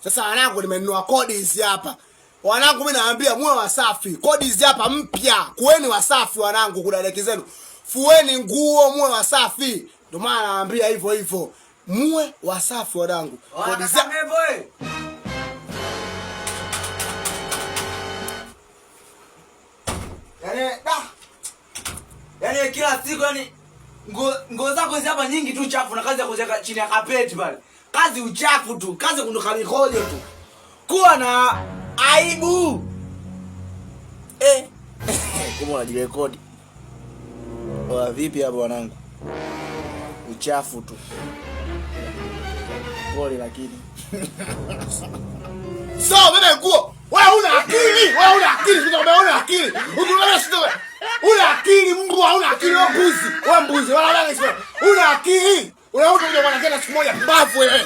Sasa wanangu nimenunua kodi hizi hapa. Wanangu mimi naambia muwe wasafi. Kodi hizi hapa mpya. Kuweni wasafi wanangu kuna deki zenu. Fueni nguo muwe wasafi. Ndio maana naambia hivyo. Muwe wasafi wanangu. Kodi hizi hapa. Yaani kila siku yani nguo zako hizi hapa nyingi tu chafu na kazi ya kuweka chini ya kapeti pale. Kazi uchafu tu, kazi kunduka mikojo tu. Kuwa na aibu. Kama unajirekodi. Wa vipi hapo wanangu? Uchafu tu. Pole lakini. So bebe nguo. Wewe una akili, sio una akili. Unaona sio wewe. Una akili Mungu, hauna akili wewe mbuzi. Wewe mbuzi, wala sio. Una akili. Unaona unataka kwenda siku moja mbavu wewe.